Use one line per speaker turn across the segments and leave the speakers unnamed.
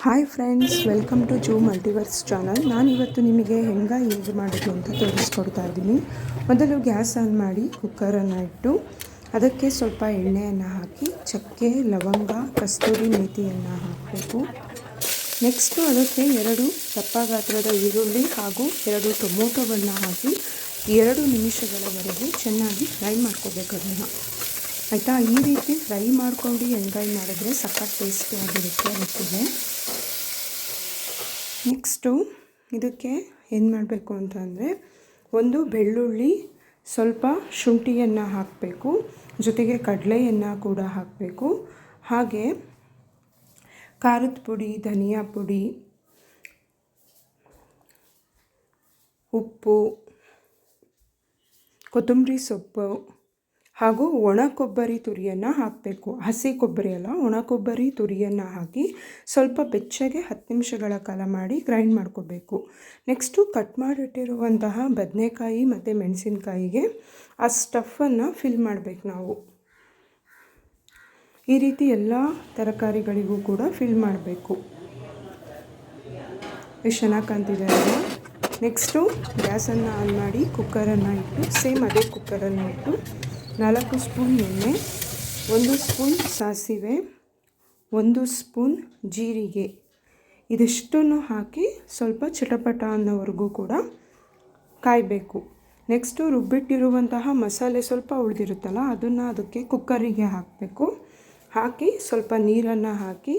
Hi friends, welcome to zoo multiverse channel. ನಾನಿವತ್ತು ನಿಮಗೆ ಹೆಂಗಾಯಿ ಹೇಗೆ ಮಾಡೋದು ಅಂತ ತೋರಿಸ್ಕೊಡ್ತಾ ಇದ್ದೀನಿ. ಮೊದಲು ಗ್ಯಾಸ್ ಆನ್ ಮಾಡಿ ಕುಕ್ಕರನ್ನು ಇಟ್ಟು ಅದಕ್ಕೆ ಸ್ವಲ್ಪ ಎಣ್ಣೆಯನ್ನು ಹಾಕಿ ಚಕ್ಕೆ, ಲವಂಗ, ಕಸ್ತೂರಿ ಮೇಥಿಯನ್ನು ಹಾಕಬೇಕು. ನೆಕ್ಸ್ಟು ಅದಕ್ಕೆ 2 ದಪ್ಪ ಗಾತ್ರದ ಈರುಳ್ಳಿ ಹಾಗೂ 2 ಟೊಮೊಟೊಗಳನ್ನ ಹಾಕಿ 2 ನಿಮಿಷಗಳವರೆಗೆ ಚೆನ್ನಾಗಿ ಫ್ರೈ ಮಾಡ್ಕೋಬೇಕು ಅದನ್ನು. ಆಯಿತಾ? ಈ ರೀತಿ ಫ್ರೈ ಮಾಡ್ಕೊಂಡು ಎಣ್ಗಾಯಿ ಮಾಡಿದ್ರೆ ಸಖತ್ ಟೇಸ್ಟಿ ಆಗಿರುತ್ತೆ ಅದಕ್ಕೆ. ನೆಕ್ಸ್ಟು ಇದಕ್ಕೆ ಏನು ಮಾಡಬೇಕು ಅಂತಂದರೆ, ಒಂದು ಬೆಳ್ಳುಳ್ಳಿ, ಸ್ವಲ್ಪ ಶುಂಠಿಯನ್ನು ಹಾಕಬೇಕು, ಜೊತೆಗೆ ಕಡಲೆಯನ್ನು ಕೂಡ ಹಾಕಬೇಕು. ಹಾಗೆ ಖಾರದ ಪುಡಿ, ಧನಿಯಾ ಪುಡಿ, ಉಪ್ಪು, ಕೊತ್ತಂಬರಿ ಸೊಪ್ಪು ಹಾಗೂ ಒಣ ಕೊಬ್ಬರಿ ತುರಿಯನ್ನು ಹಾಕಬೇಕು. ಹಸಿ ಕೊಬ್ಬರಿ ಅಲ್ಲ, ಒಣ ಕೊಬ್ಬರಿ ತುರಿಯನ್ನು ಹಾಕಿ ಸ್ವಲ್ಪ ಬೆಚ್ಚಗೆ 10 ನಿಮಿಷಗಳ ಕಾಲ ಮಾಡಿ ಗ್ರೈಂಡ್ ಮಾಡ್ಕೋಬೇಕು. ನೆಕ್ಸ್ಟು ಕಟ್ ಮಾಡಿಟ್ಟಿರುವಂತಹ ಬದನೆಕಾಯಿ ಮತ್ತು ಮೆಣಸಿನಕಾಯಿಗೆ ಆ ಸ್ಟಫನ್ನು ಫಿಲ್ ಮಾಡಬೇಕು ನಾವು. ಈ ರೀತಿ ಎಲ್ಲ ತರಕಾರಿಗಳಿಗೂ ಕೂಡ ಫಿಲ್ ಮಾಡಬೇಕು. ಎಷ್ಟು ಚೆನ್ನಾಗಿ ಕಾಣ್ತಿದೆ ಅಲ್ವಾ? ನೆಕ್ಸ್ಟು ಗ್ಯಾಸನ್ನು ಆನ್ ಮಾಡಿ ಕುಕ್ಕರನ್ನು ಇಟ್ಟು, ಸೇಮ್ ಅದೇ ಕುಕ್ಕರನ್ನು ಇಟ್ಟು 4 ಸ್ಪೂನ್ ಎಣ್ಣೆ, 1 ಸ್ಪೂನ್ ಸಾಸಿವೆ, 1 ಸ್ಪೂನ್ ಜೀರಿಗೆ, ಇದಿಷ್ಟನ್ನು ಹಾಕಿ ಸ್ವಲ್ಪ ಚಿಟಪಟ ಅನ್ನೋವರೆಗೂ ಕೂಡ ಕಾಯಬೇಕು. ನೆಕ್ಸ್ಟು ರುಬ್ಬಿಟ್ಟಿರುವಂತಹ ಮಸಾಲೆ ಸ್ವಲ್ಪ ಉಳಿದಿರುತ್ತಲ್ಲ, ಅದನ್ನು ಅದಕ್ಕೆ ಕುಕ್ಕರಿಗೆ ಹಾಕಬೇಕು. ಹಾಕಿ ಸ್ವಲ್ಪ ನೀರನ್ನು ಹಾಕಿ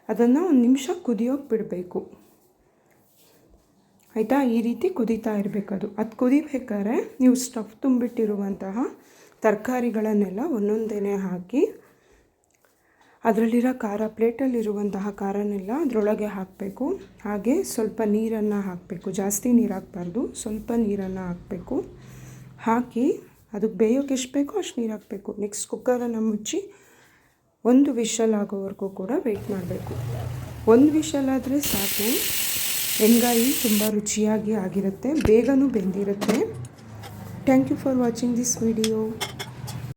ಅದನ್ನು 1 ನಿಮಿಷ ಕುದಿಯೋಕೆ ಬಿಡಬೇಕು. ಆಯಿತಾ? ಈ ರೀತಿ ಕುದೀತಾ ಇರಬೇಕು. ಅದು ಕುದಿಬೇಕಾದ್ರೆ ನೀವು ಸ್ಟಫ್ ತುಂಬಿಟ್ಟಿರುವಂತಹ ತರಕಾರಿಗಳನ್ನೆಲ್ಲ ಒಂದೊಂದೇ ಹಾಕಿ ಅದರಲ್ಲಿರೋ ಖಾರ, ಪ್ಲೇಟಲ್ಲಿರುವಂತಹ ಖಾರನೆಲ್ಲ ಅದರೊಳಗೆ ಹಾಕಬೇಕು. ಹಾಗೆ ಸ್ವಲ್ಪ ನೀರನ್ನು ಹಾಕಬೇಕು. ಜಾಸ್ತಿ ನೀರು ಹಾಕಬಾರ್ದು, ಸ್ವಲ್ಪ ನೀರನ್ನು ಹಾಕಬೇಕು. ಹಾಕಿ ಅದಕ್ಕೆ ಬೇಯೋಕೆ ಎಷ್ಟು ಬೇಕೋ ಅಷ್ಟು ನೀರು ಹಾಕಬೇಕು. ನೆಕ್ಸ್ಟ್ ಕುಕ್ಕರನ್ನು ಮುಚ್ಚಿ 1 ವಿಷಲ್ ಆಗೋವರೆಗೂ ಕೂಡ ವೆಯ್ಟ್ ಮಾಡಬೇಕು. 1 ವಿಷಲ್ ಆದರೆ ಸಾಕು. ಎಣ್ಗಾಯಿ ತುಂಬ ರುಚಿಯಾಗಿ ಆಗಿರುತ್ತೆ, ಬೇಗನೂ ಬೆಂದಿರುತ್ತೆ. Thank you for watching this video.